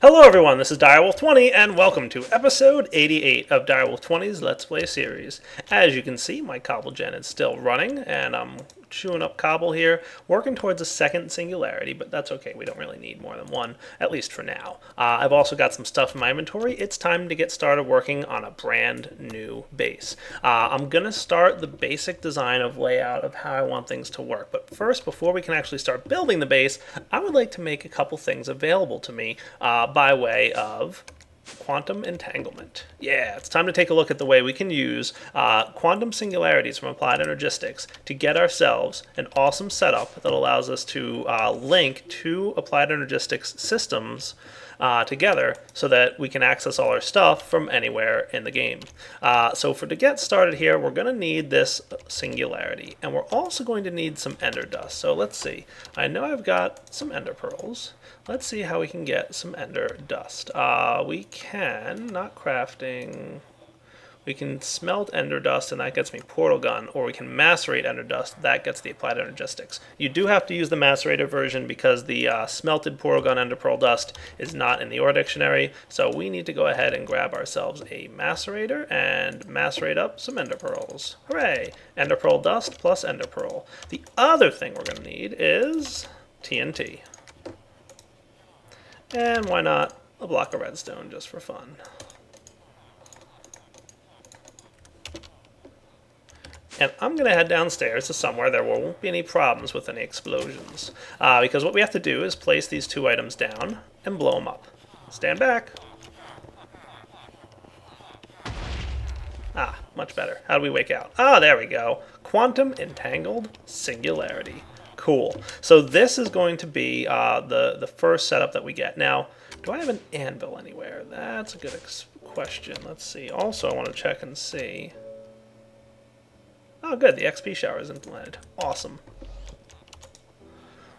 Hello everyone, this is Direwolf20 and welcome to episode 88 of Direwolf20's Let's Play series. As you can see, my cobble gen is still running and I'm chewing up cobble here, working towards a second singularity, but that's okay, we don't really need more than one, at least for now. I've also got some stuff in my inventory. It's time to get started working on a brand new base. I'm going to start the basic design of layout of how I want things to work, but first, before we can actually start building the base, I would like to make a couple things available to me by way of quantum entanglement. Yeah, it's time to take a look at the way we can use quantum singularities from applied energistics to get ourselves an awesome setup that allows us to link two applied energistics systems together so that we can access all our stuff from anywhere in the game. So to get started here, we're going to need this singularity, and we're also going to need some ender dust. So let's see. I know I've got some ender pearls. Let's see how we can get some ender dust. We can, not crafting, we can smelt ender dust and that gets me portal gun, or we can macerate ender dust, that gets the applied energistics. You do have to use the macerator version because the smelted portal gun ender pearl dust is not in the ore dictionary, so we need to go ahead and grab ourselves a macerator and macerate up some ender pearls. Hooray! Ender pearl dust plus ender pearl. The other thing we're going to need is TNT. And why not a block of redstone just for fun. And I'm going to head downstairs to somewhere there won't be any problems with any explosions. Because what we have to do is place these two items down and blow them up. Stand back. Ah, much better. How do we wake out? Ah, there we go. Quantum entangled singularity. Cool. So this is going to be the first setup that we get. Now, do I have an anvil anywhere? That's a good question. Let's see. Also, I want to check and see. Oh, good. The XP shower is implemented. Awesome.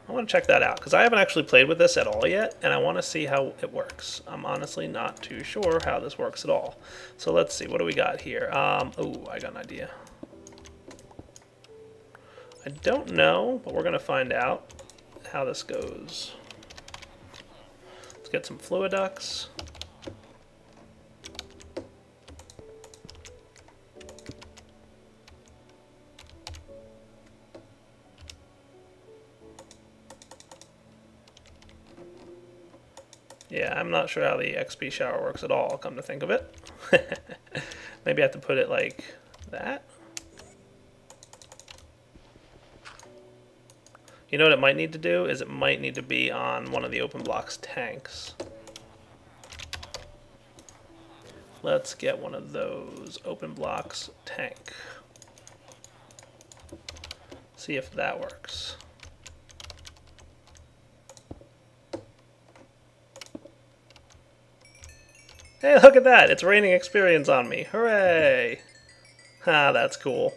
I want to check that out because I haven't actually played with this at all yet, and I want to see how it works. I'm honestly not too sure how this works at all. So let's see. What do we got here? Oh, I got an idea. I don't know, but we're going to find out how this goes. Let's get some fluid ducts. Yeah, I'm not sure how the XP shower works at all, come to think of it. Maybe I have to put it like that. You know what it might need to do is it might need to be on one of the open blocks tanks. Let's get one of those open blocks tank. See if that works. Hey, look at that! It's raining experience on me. Hooray! Ah, that's cool.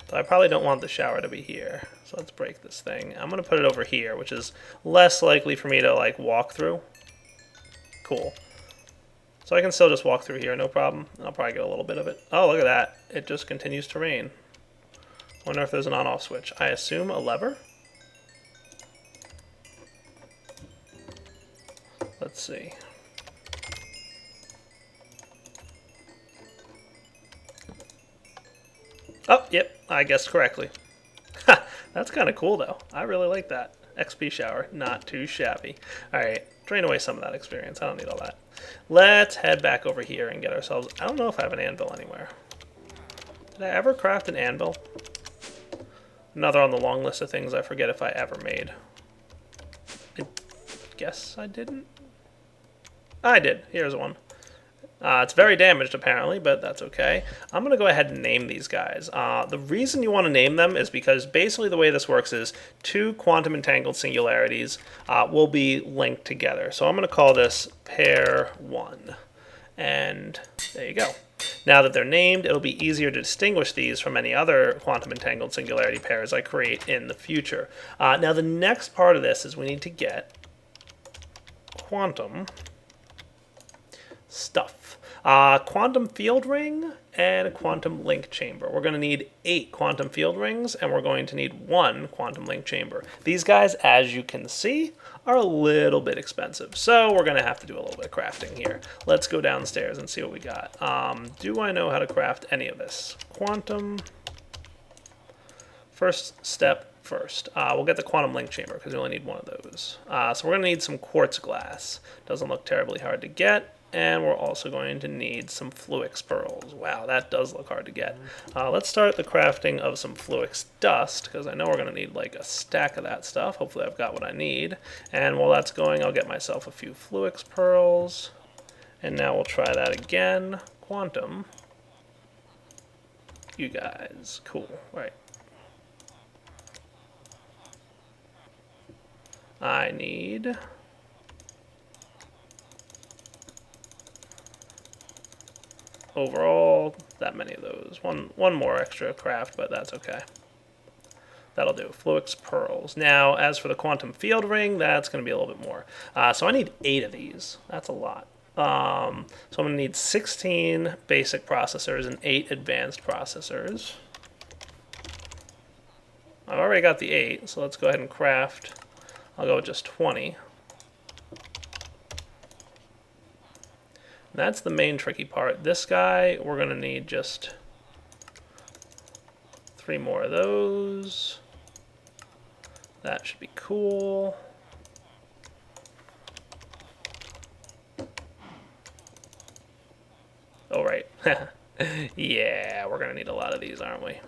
So I probably don't want the shower to be here. So let's break this thing. I'm going to put it over here, which is less likely for me to like walk through. Cool. So I can still just walk through here, no problem. And I'll probably get a little bit of it. Oh, look at that. It just continues to rain. Wonder if there's an on-off switch. I assume a lever? Let's see. Oh, yep, I guessed correctly. Ha, that's kind of cool, though. I really like that. XP shower, not too shabby. Alright, drain away some of that experience. I don't need all that. Let's head back over here and get ourselves... I don't know if I have an anvil anywhere. Did I ever craft an anvil? Another on the long list of things I forget if I ever made. I guess I didn't? I did. Here's one. It's very damaged, apparently, but that's okay. I'm going to go ahead and name these guys. The reason you want to name them is because basically the way this works is two quantum entangled singularities will be linked together. So I'm going to call this pair 1. And there you go. Now that they're named, it'll be easier to distinguish these from any other quantum entangled singularity pairs I create in the future. Now the next part of this is we need to get quantum stuff. Quantum field ring and a quantum link chamber. We're going to need 8 quantum field rings, and we're going to need 1 quantum link chamber. These guys, as you can see, are a little bit expensive, so we're going to have to do a little bit of crafting here. Let's go downstairs and see what we got. Do I know how to craft any of this? Quantum. First step first. We'll get the quantum link chamber because we only need 1 of those. So we're going to need some quartz glass. Doesn't look terribly hard to get. And we're also going to need some fluix pearls. Wow, that does look hard to get. Let's start the crafting of some fluix dust, because I know we're going to need like a stack of that stuff. Hopefully I've got what I need. And while that's going, I'll get myself a few fluix pearls. And now we'll try that again. Quantum. You guys. Cool. Right. I need... overall, that many of those. One more extra craft, but that's okay. That'll do. Fluix pearls. Now, as for the quantum field ring, that's going to be a little bit more. So I need 8 of these. That's a lot. So I'm going to need 16 basic processors and 8 advanced processors. I've already got the 8, so let's go ahead and craft. I'll go with just 20. That's the main tricky part. This guy, we're going to need just 3 more of those. That should be cool. Oh, right. Yeah, we're going to need a lot of these, aren't we?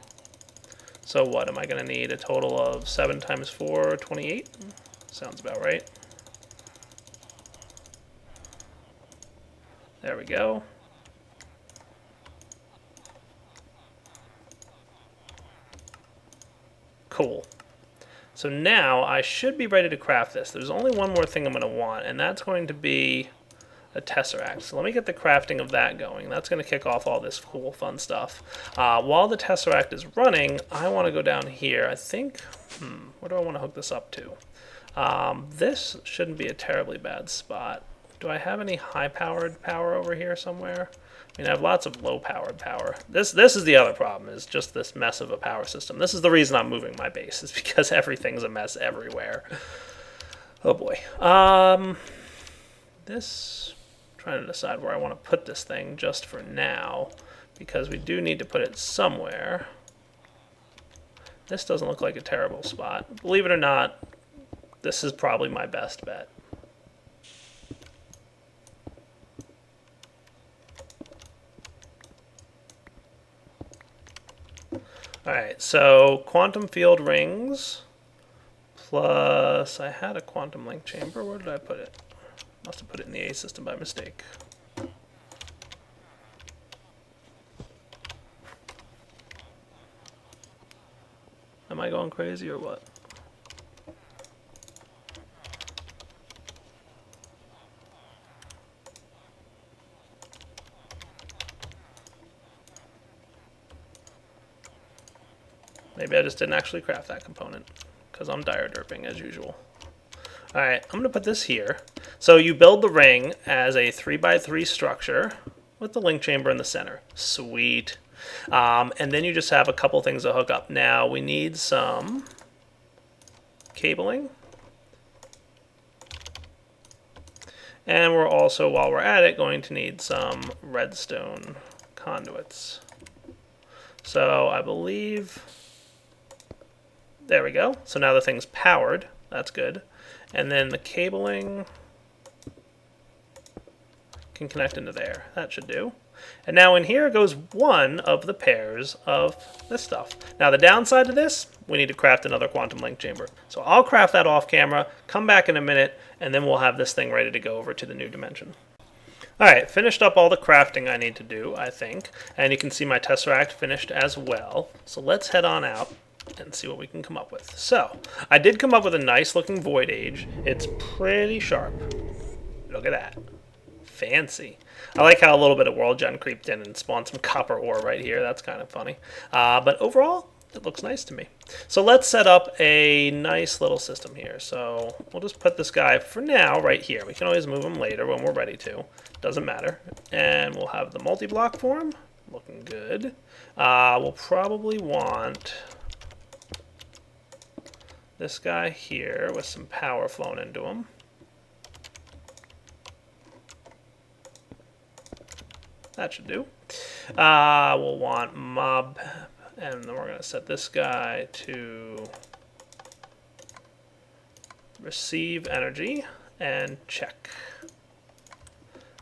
So what, am I going to need a total of 7 times 4, 28? Sounds about right. There we go. Cool. So now I should be ready to craft this. There's only one more thing I'm going to want, and that's going to be a tesseract. So let me get the crafting of that going. That's going to kick off all this cool, fun stuff. While the tesseract is running, I want to go down here. I think, where do I want to hook this up to? This shouldn't be a terribly bad spot. Do I have any high-powered power over here somewhere? I mean, I have lots of low-powered power. This is the other problem, is just this mess of a power system. This is the reason I'm moving my base, is because everything's a mess everywhere. Oh boy. This, I'm trying to decide where I want to put this thing just for now, because we do need to put it somewhere. This doesn't look like a terrible spot. Believe it or not, this is probably my best bet. Alright, so quantum field rings, plus I had a quantum link chamber. Where did I put it? Must have put it in the A system by mistake. Am I going crazy or what? Maybe I just didn't actually craft that component, because I'm dire derping as usual. Alright, I'm going to put this here. So you build the ring as a 3x3 structure with the link chamber in the center. Sweet. And then you just have a couple things to hook up. Now we need some cabling. And we're also, while we're at it, going to need some redstone conduits. So I believe... there we go. So now the thing's powered. That's good. And then the cabling can connect into there. That should do. And now in here goes one of the pairs of this stuff. Now the downside to this, we need to craft another quantum link chamber. So I'll craft that off camera, come back in a minute, and then we'll have this thing ready to go over to the new dimension. Alright, finished up all the crafting I need to do, I think. And you can see my tesseract finished as well. So let's head on out and see what we can come up with. So, I did come up with a nice looking void age. It's pretty sharp. Look at that. Fancy. I like how a little bit of world gen creeped in and spawned some copper ore right here. That's kind of funny. But overall, it looks nice to me. So let's set up a nice little system here. So we'll just put this guy for now right here. We can always move him later when we're ready to. Doesn't matter. And we'll have the multi-block form Looking good. We'll probably want this guy here with some power flowing into him. That should do. We'll want mob, and then we're going to set this guy to receive energy and check.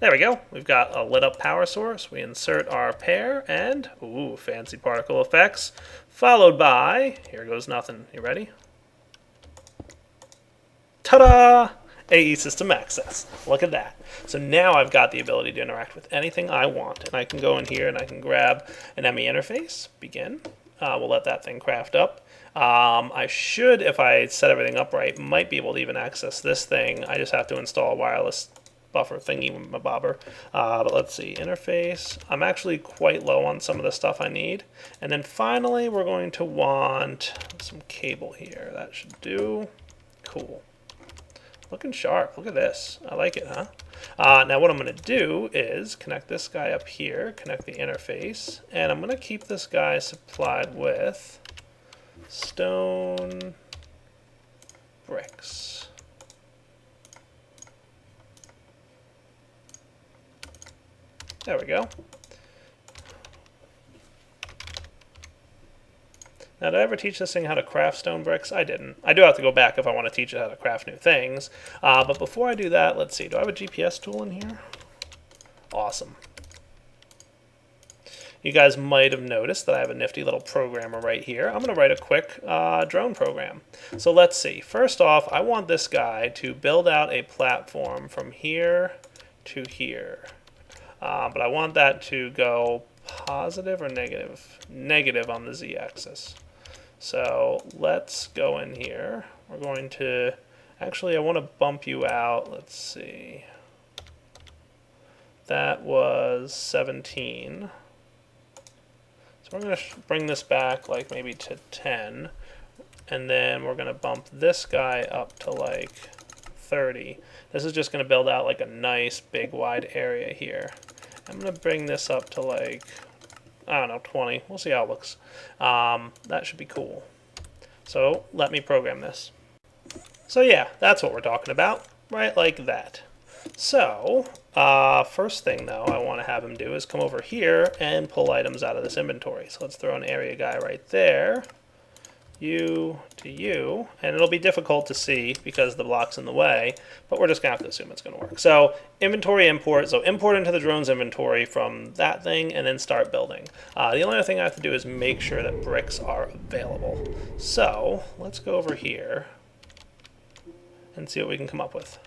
There we go. We've got a lit up power source. We insert our pair and, ooh, fancy particle effects, followed by, here goes nothing. You ready? Ta-da! AE system access. Look at that. So now I've got the ability to interact with anything I want. And I can go in here and I can grab an ME interface. Begin. We'll let that thing craft up. I should, if I set everything up right, might be able to even access this thing. I just have to install a wireless buffer thingy with my bobber. But let's see, interface. I'm actually quite low on some of the stuff I need. And then finally, we're going to want some cable here. That should do. Cool. Looking sharp. Look at this. I like it, huh? Now what I'm going to do is connect this guy up here, connect the interface, and I'm going to keep this guy supplied with stone bricks. There we go. Now, did I ever teach this thing how to craft stone bricks? I didn't. I do have to go back if I want to teach it how to craft new things. But before I do that, let's see. Do I have a GPS tool in here? Awesome. You guys might have noticed that I have a nifty little programmer right here. I'm going to write a quick drone program. So let's see. First off, I want this guy to build out a platform from here to here. But I want that to go positive or negative? Negative on the z-axis. So let's go in here. We're going to, actually I want to bump you out. Let's see. That was 17. So we're going to bring this back like maybe to 10. And then we're going to bump this guy up to like 30. This is just going to build out like a nice big wide area here. I'm going to bring this up to like, I don't know, 20. We'll see how it looks. That should be cool. So let me program this. So yeah, that's what we're talking about, right like that. So first thing though I want to have him do is come over here and pull items out of this inventory. So let's throw an area guy right there. You to you, and it'll be difficult to see because the block's in the way, but we're just gonna have to assume it's gonna work. So inventory import, so import into the drone's inventory from that thing and then start building. The only other thing I have to do is make sure that bricks are available. So let's go over here and see what we can come up with.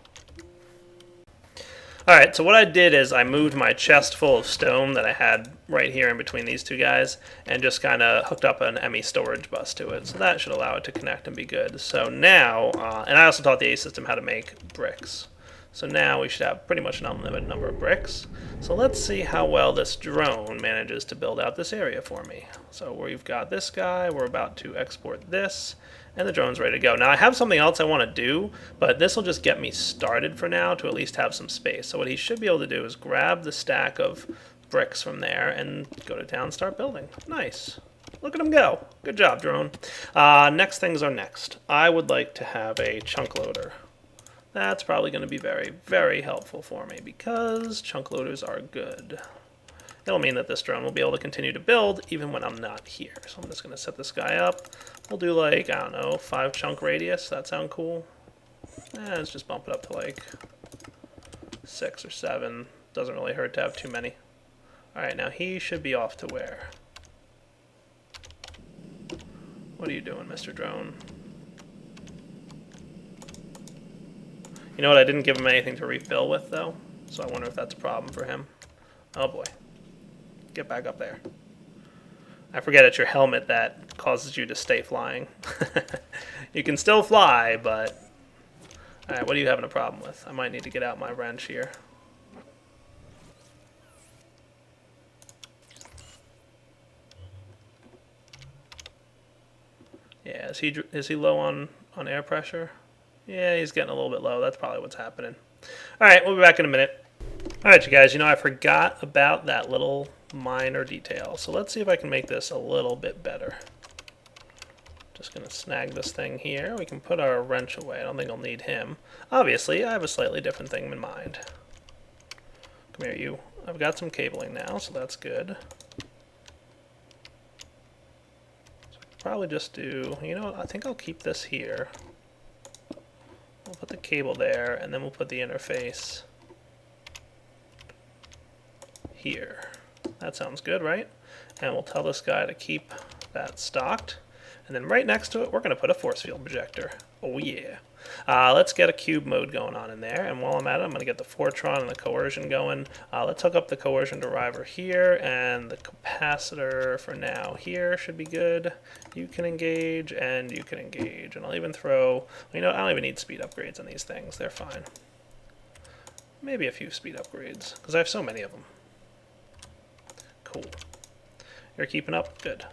Alright, so what I did is I moved my chest full of stone that I had right here in between these two guys and just kind of hooked up an ME storage bus to it. So that should allow it to connect and be good. So now, and I also taught the AE system how to make bricks. So now we should have pretty much an unlimited number of bricks. So let's see how well this drone manages to build out this area for me. So we've got this guy, we're about to export this, and the drone's ready to go. Now I have something else I want to do, but this will just get me started for now to at least have some space. So what he should be able to do is grab the stack of bricks from there and go to town and start building. Nice. Look at him go. Good job, drone. Next things are next. I would like to have a chunk loader. That's probably going to be very, very helpful for me because chunk loaders are good. It'll mean that this drone will be able to continue to build even when I'm not here. So I'm just going to set this guy up. We'll do like, I don't know, 5 chunk radius. That sound cool? Let's just bump it up to like 6 or 7. Doesn't really hurt to have too many. Alright, now he should be off to where? What are you doing, Mr. Drone? You know what, I didn't give him anything to refill with, though. So I wonder if that's a problem for him. Oh boy. Get back up there. I forget it's your helmet that causes you to stay flying. You can still fly, but... Alright, what are you having a problem with? I might need to get out my wrench here. Yeah, is he low on air pressure? Yeah, he's getting a little bit low. That's probably what's happening. Alright, we'll be back in a minute. Alright, you guys, I forgot about that little minor details. So let's see if I can make this a little bit better. Just going to snag this thing here. We can put our wrench away. I don't think I'll need him. Obviously, I have a slightly different thing in mind. Come here, you. I've got some cabling now, so that's good. So probably just do, you know what, I think I'll keep this here. We'll put the cable there, and then we'll put the interface here. That sounds good, right? And we'll tell this guy to keep that stocked. And then right next to it, we're going to put a force field projector. Oh yeah. Let's get a cube mode going on in there. And while I'm at it, I'm going to get the Fortron and the coercion going. Let's hook up the coercion driver here, and the capacitor for now here should be good. You can engage, and you can engage. And I'll even throw, you know, I don't even need speed upgrades on these things. They're fine. Maybe a few speed upgrades, because I have so many of them. Cool. You're keeping up? Good.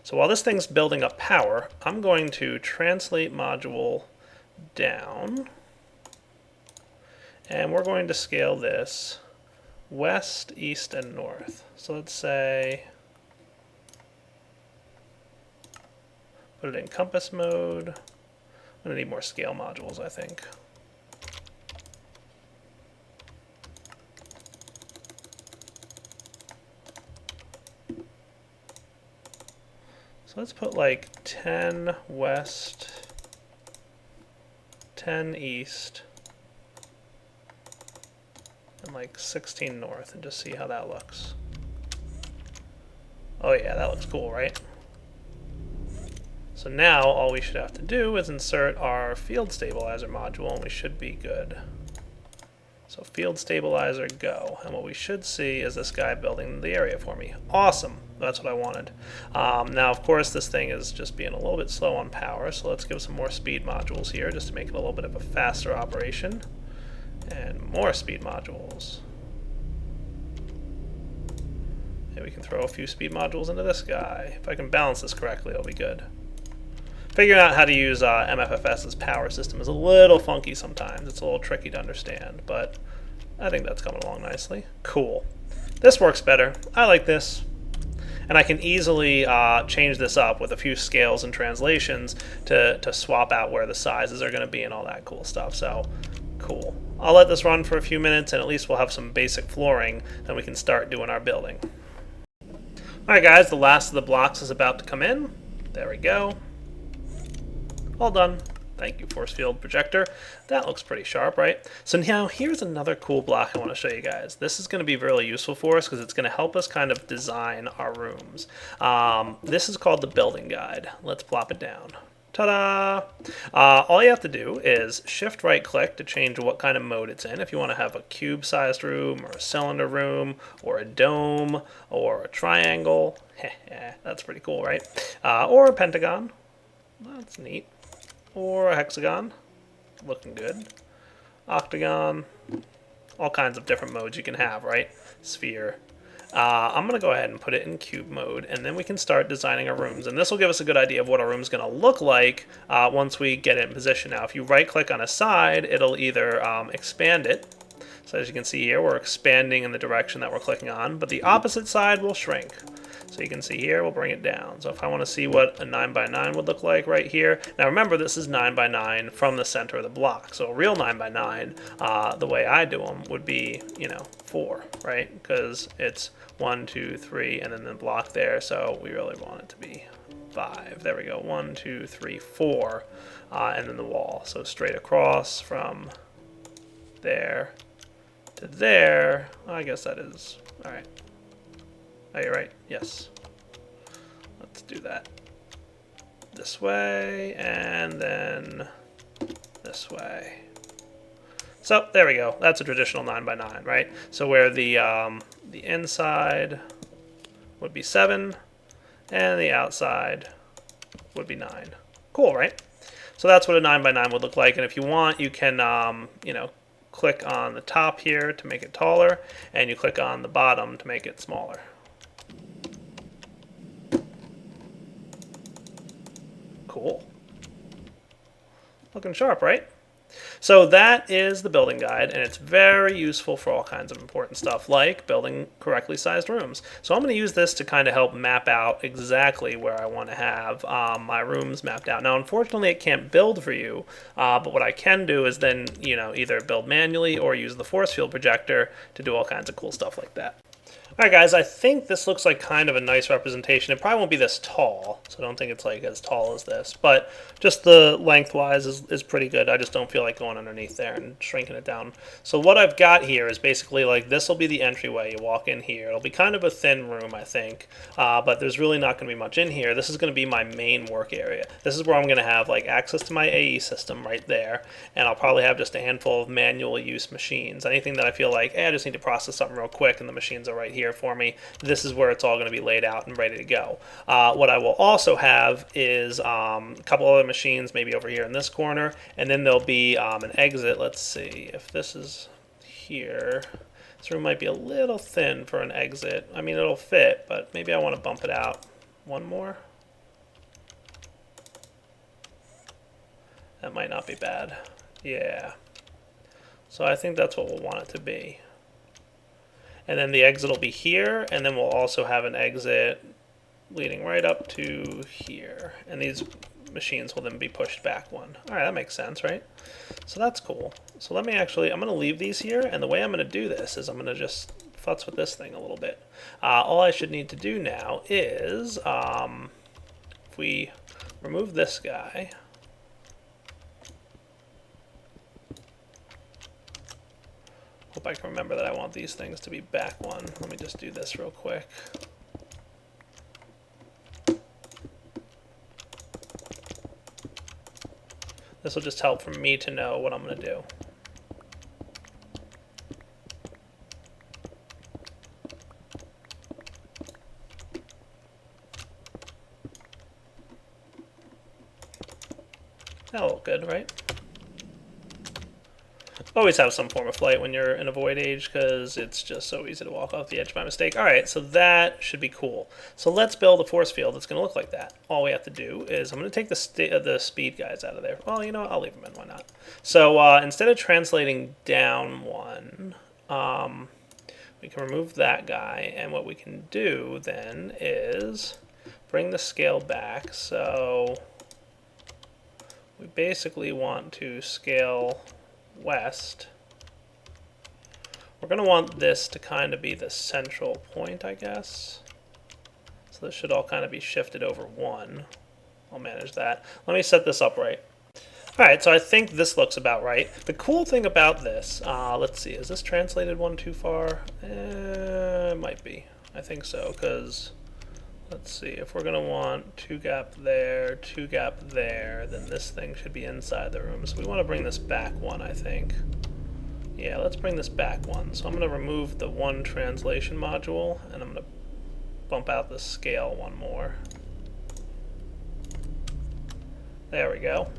So while this thing's building up power, I'm going to translate module down, and we're going to scale this west, east, and north. So let's say, put it in compass mode. I'm going to need more scale modules, I think. Let's put like 10 west, 10 east, and like 16 north, and just see how that looks. Oh yeah, that looks cool, right? So now all we should have to do is insert our field stabilizer module, and we should be good. So field stabilizer, go. And what we should see is this guy building the area for me. Awesome. That's what I wanted. Now, of course, this thing is just being a little bit slow on power, so let's give some more speed modules here just to make it a little bit of a faster operation. And more speed modules. Maybe we can throw a few speed modules into this guy. If I can balance this correctly, it'll be good. Figuring out how to use MFFS's power system is a little funky sometimes. It's a little tricky to understand, but I think that's coming along nicely. Cool. This works better. I like this. And I can easily change this up with a few scales and translations to swap out where the sizes are going to be and all that cool stuff. So, cool. I'll let this run for a few minutes, and at least we'll have some basic flooring, then we can start doing our building. Alright guys, the last of the blocks is about to come in. There we go. All done. Thank you, force field projector. That looks pretty sharp, right? So now here's another cool block I want to show you guys. This is going to be really useful for us because it's going to help us kind of design our rooms. This is called the building guide. Let's plop it down. Ta-da! All you have to do is shift right click to change what kind of mode it's in. If you want to have a cube sized room or a cylinder room or a dome or a triangle. That's pretty cool, right? Or a pentagon. That's neat. Or a hexagon, looking good. Octagon, all kinds of different modes you can have, right? Sphere. I'm going to go ahead and put it in cube mode, and then we can start designing our rooms. And this will give us a good idea of what our room's going to look like once we get it in position. Now, if you right-click on a side, it'll either expand it. So as you can see here, we're expanding in the direction that we're clicking on, but the opposite side will shrink. So you can see here, we'll bring it down. So if I want to see what a 9x9 would look like right here. Now remember, this is 9x9 from the center of the block. So a real 9x9, the way I do them would be, 4, right? Because it's 1, 2, 3, and then the block there. So we really want it to be 5. There we go. 1, 2, 3, 4, and then the wall. So straight across from there to there. I guess that is, all right. Oh, you're right. Yes. Let's do that. This way, and then this way. So there we go. That's a traditional 9x9, right? So where the inside would be 7, and the outside would be 9. Cool, right? So that's what a 9x9 would look like. And if you want, you can, click on the top here to make it taller, and you click on the bottom to make it smaller. Cool. Looking sharp, right? So that is the building guide, and it's very useful for all kinds of important stuff, like building correctly sized rooms. So I'm going to use this to kind of help map out exactly where I want to have my rooms mapped out. Now, unfortunately, it can't build for you, but what I can do is then, either build manually or use the force field projector to do all kinds of cool stuff like that. Alright guys, I think this looks like kind of a nice representation. It probably won't be this tall, so I don't think it's like as tall as this, but just the lengthwise is pretty good. I just don't feel like going underneath there and shrinking it down. So what I've got here is basically like this will be the entryway. You walk in here. It'll be kind of a thin room, I think, but there's really not going to be much in here. This is going to be my main work area. This is where I'm going to have like access to my AE system right there, and I'll probably have just a handful of manual use machines. Anything that I feel like, hey, I just need to process something real quick, and the machines are right here for me. This is where it's all going to be laid out and ready to go. What I will also have is a couple other machines maybe over here in this corner, and then there'll be an exit. Let's see if this is here. This room might be a little thin for an exit. I mean, it'll fit, but maybe I want to bump it out one more. That might not be bad. Yeah. So I think that's what we'll want it to be. And then the exit will be here, and then we'll also have an exit leading right up to here. And these machines will then be pushed back one. All right, that makes sense, right? So that's cool. So let me actually, I'm going to leave these here, and the way I'm going to do this is I'm going to just futz with this thing a little bit. All I should need to do now is, if we remove this guy, hope I can remember that I want these things to be back one. Let me just do this real quick. This will just help for me to know what I'm going to do. That'll look good, right? Always have some form of flight when you're in a void age because it's just so easy to walk off the edge by mistake. All right, so that should be cool. So let's build a force field that's going to look like that. All we have to do is I'm going to take the speed guys out of there. Well, you know what? I'll leave them in. Why not? So instead of translating down one, we can remove that guy. And what we can do then is bring the scale back. So we basically want to scale west. We're going to want this to kind of be the central point, I guess. So this should all kind of be shifted over one. I'll manage that. Let me set this up right. Alright, so I think this looks about right. The cool thing about this, let's see, is this translated one too far? It might be. I think so, because let's see, if we're going to want 2 gap there, 2 gap there, then this thing should be inside the room. So we want to bring this back one, I think. Yeah, let's bring this back one. So I'm going to remove the one translation module, and I'm going to bump out the scale one more. There we go.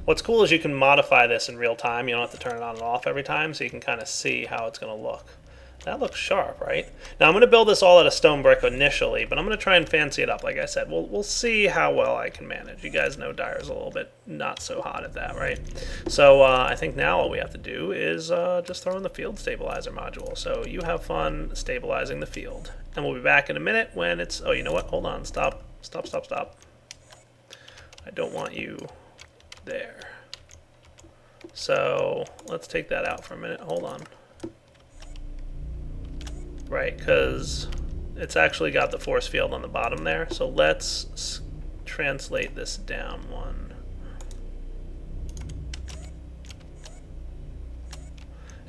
What's cool is you can modify this in real time. You don't have to turn it on and off every time, so you can kind of see how it's going to look. That looks sharp, right? Now I'm going to build this all out of stone brick initially, but I'm going to try and fancy it up, like I said. We'll see how well I can manage. You guys know Dyer's a little bit not so hot at that, right? So I think now all we have to do is just throw in the field stabilizer module. So you have fun stabilizing the field. And we'll be back in a minute when it's... Oh, you know what? Hold on. Stop. Stop, stop, stop. I don't want you there. So let's take that out for a minute. Hold on. Right, because it's actually got the force field on the bottom there. So let's translate this down one.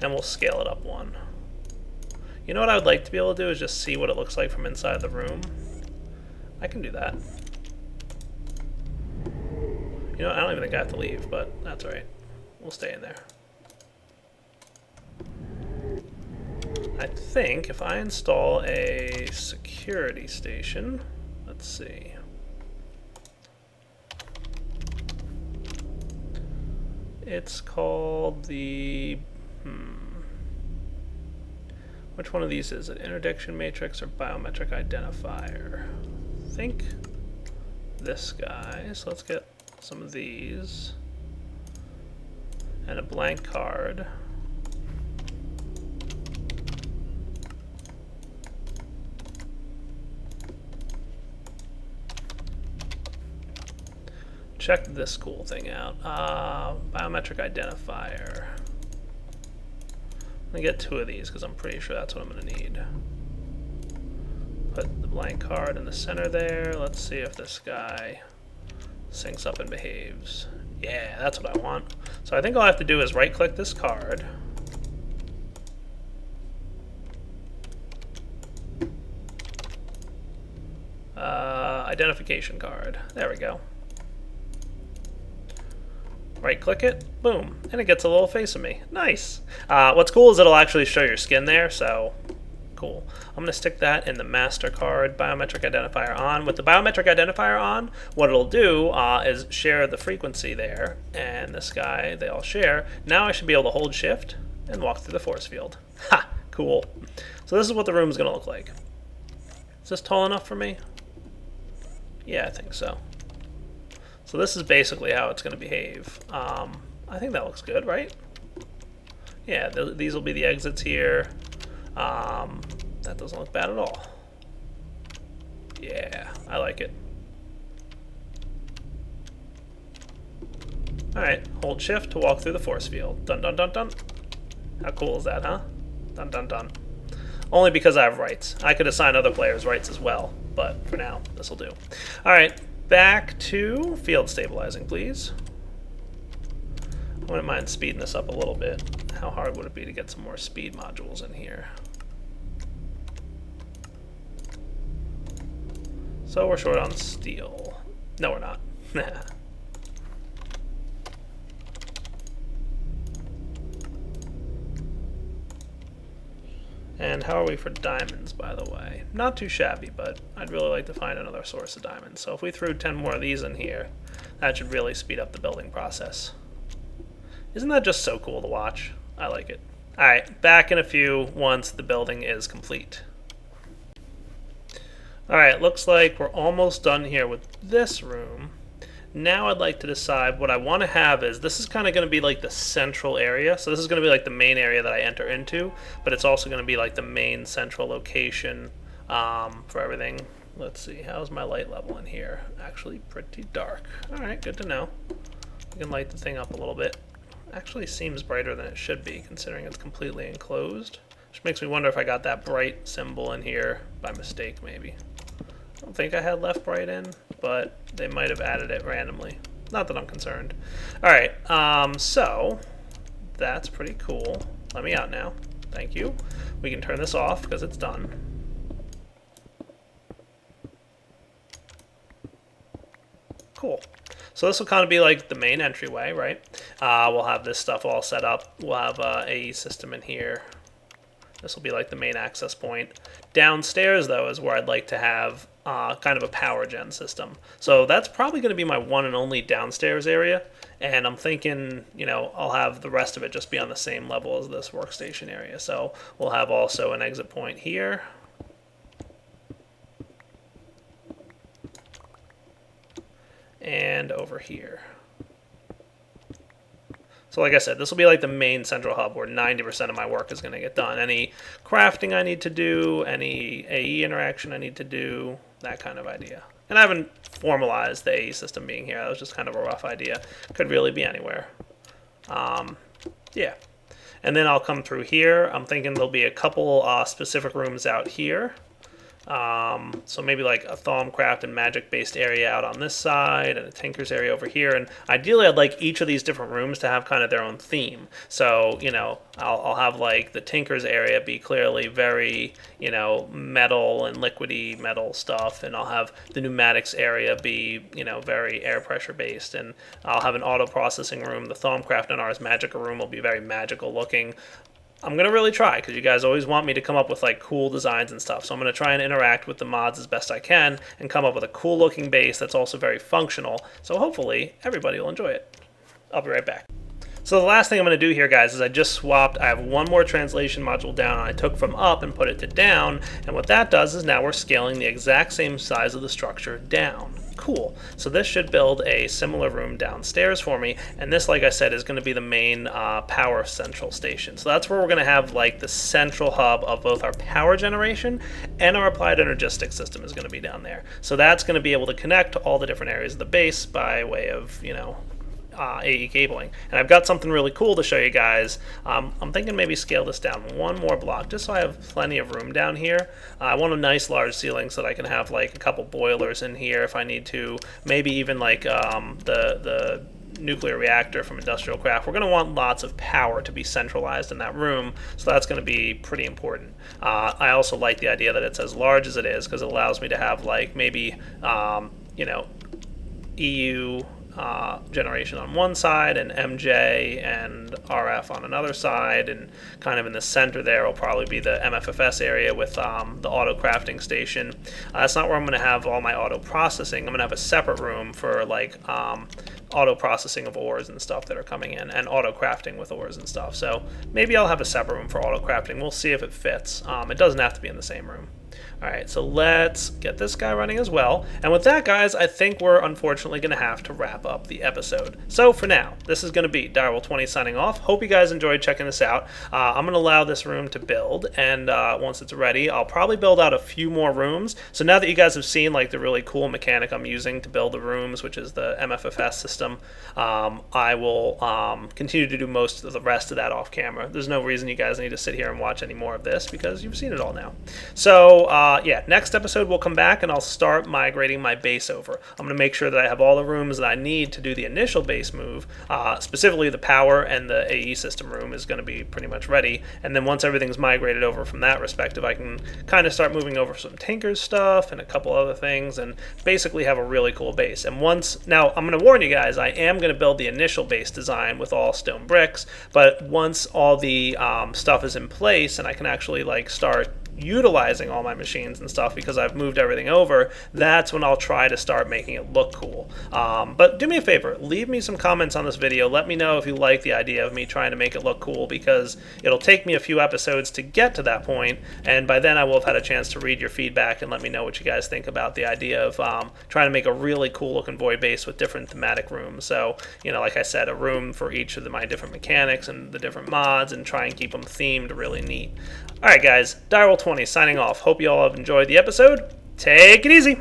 And we'll scale it up one. You know what I would like to be able to do is just see what it looks like from inside the room. I can do that. You know, I don't even think I have to leave, but that's all right. We'll stay in there. I think if I install a security station, let's see. It's called the, which one of these is it? Interdiction matrix or biometric identifier? I think this guy. So let's get some of these. and a blank card. Check this cool thing out. Biometric identifier. I'm gonna get 2 of these because I'm pretty sure that's what I'm gonna need. Put the blank card in the center there. Let's see if this guy syncs up and behaves. Yeah, that's what I want. So I think all I have to do is right click this card. Identification card. There we go. Right click it, boom, and it gets a little face of me. Nice. What's cool is it'll actually show your skin there, so cool. I'm gonna stick that in the MasterCard biometric identifier on. With the biometric identifier on, what it'll do is share the frequency there, and this guy, they all share. Now I should be able to hold shift and walk through the force field. Ha, cool. So this is what the room is gonna look like. Is this tall enough for me? Yeah, I think so. So this is basically how it's going to behave. I think that looks good, right? Yeah, these will be the exits here. That doesn't look bad at all. Yeah, I like it. Alright, hold shift to walk through the force field. Dun dun dun dun. How cool is that, huh? Dun dun dun. Only because I have rights. I could assign other players rights as well, but for now, this will do. Alright, back to field stabilizing, please. I wouldn't mind speeding this up a little bit. How hard would it be to get some more speed modules in here? So we're short on steel. No, we're not. And how are we for diamonds, by the way? Not too shabby, but I'd really like to find another source of diamonds. So if we threw 10 more of these in here, that should really speed up the building process. Isn't that just so cool to watch? I like it. Alright, back in a few once the building is complete. Alright, looks like we're almost done here with this room. Now I'd like to decide what I want to have is, this is kind of going to be like the central area. So this is going to be like the main area that I enter into, but it's also going to be like the main central location for everything. Let's see, how's my light level in here? Actually pretty dark. Alright, good to know. We can light the thing up a little bit. Actually seems brighter than it should be considering it's completely enclosed. Which makes me wonder if I got that bright symbol in here by mistake maybe. I don't think I had left bright in, but they might have added it randomly. Not that I'm concerned. Alright, so that's pretty cool. Let me out now. Thank you. We can turn this off because it's done. Cool. So this will kind of be like the main entryway, right? We'll have this stuff all set up. We'll have an AE system in here. This will be like the main access point. Downstairs, though, is where I'd like to have kind of a power gen system. So that's probably going to be my one and only downstairs area. And I'm thinking, you know, I'll have the rest of it just be on the same level as this workstation area. So we'll have also an exit point here. And over here. So like I said, this will be like the main central hub where 90% of my work is going to get done. Any crafting I need to do, any AE interaction I need to do, that kind of idea. And I haven't formalized the AE system being here. That was just kind of a rough idea. Could really be anywhere. Yeah. And then I'll come through here. I'm thinking there'll be a couple specific rooms out here. So maybe like a Thaumcraft and magic based area out on this side and a Tinker's area over here, and ideally I'd like each of these different rooms to have kind of their own theme. So, you know, I'll have like the Tinker's area be clearly very, you know, metal and liquidy metal stuff, and I'll have the pneumatics area be, you know, very air pressure based, and I'll have an auto processing room. The Thaumcraft and Ars Magica room will be very magical looking. I'm going to really try, because you guys always want me to come up with like cool designs and stuff. So I'm going to try and interact with the mods as best I can and come up with a cool looking base that's also very functional. So hopefully everybody will enjoy it. I'll be right back. So the last thing I'm going to do here, guys, is I just swapped. I have one more translation module down, and I took from up and put it to down. And what that does is now we're scaling the exact same size of the structure down. cool. So this should build a similar room downstairs for me, and this, like I said, is going to be the main power central station. So that's where we're going to have like the central hub of both our power generation and our applied energistics system is going to be down there. So that's going to be able to connect to all the different areas of the base by way of, AE cabling. And I've got something really cool to show you guys. I'm thinking maybe scale this down one more block just so I have plenty of room down here. I want a nice large ceiling so that I can have like a couple boilers in here if I need to, maybe even like the nuclear reactor from industrial craft. We're going to want lots of power to be centralized in that room, so that's going to be pretty important. I also like the idea that it's as large as it is because it allows me to have like maybe EU generation on one side and MJ and RF on another side, and kind of in the center there will probably be the MFFS area with the auto crafting station. That's not where I'm going to have all my auto processing. I'm going to have a separate room for like auto processing of ores and stuff that are coming in, and auto crafting with ores and stuff. So maybe I'll have a separate room for auto crafting. We'll see if it fits. It doesn't have to be in the same room. Alright, so let's get this guy running as well. And with that, guys, I think we're unfortunately going to have to wrap up the episode. So for now, this is going to be Direwolf20 signing off. Hope you guys enjoyed checking this out. I'm going to allow this room to build, and once it's ready, I'll probably build out a few more rooms. So now that you guys have seen like the really cool mechanic I'm using to build the rooms, which is the MFFS system, I will continue to do most of the rest of that off camera. There's no reason you guys need to sit here and watch any more of this because you've seen it all now. So yeah, next episode we'll come back and I'll start migrating my base over. I'm going to make sure that I have all the rooms that I need to do the initial base move. Specifically the power and the AE system room is going to be pretty much ready. And then once everything's migrated over from that perspective, I can kind of start moving over some Tinker's stuff and a couple other things and basically have a really cool base. And now I'm going to warn you guys, I am going to build the initial base design with all stone bricks, but once all the stuff is in place and I can actually like start utilizing all my machines and stuff because I've moved everything over, that's when I'll try to start making it look cool. But do me a favor, leave me some comments on this video. Let me know if you like the idea of me trying to make it look cool, because it'll take me a few episodes to get to that point, and by then I will have had a chance to read your feedback and let me know what you guys think about the idea of trying to make a really cool looking void base with different thematic rooms. So, like I said, a room for each of my different mechanics and the different mods, and try and keep them themed really neat. Alright guys, Direwolf20 signing off. Hope you all have enjoyed the episode. Take it easy!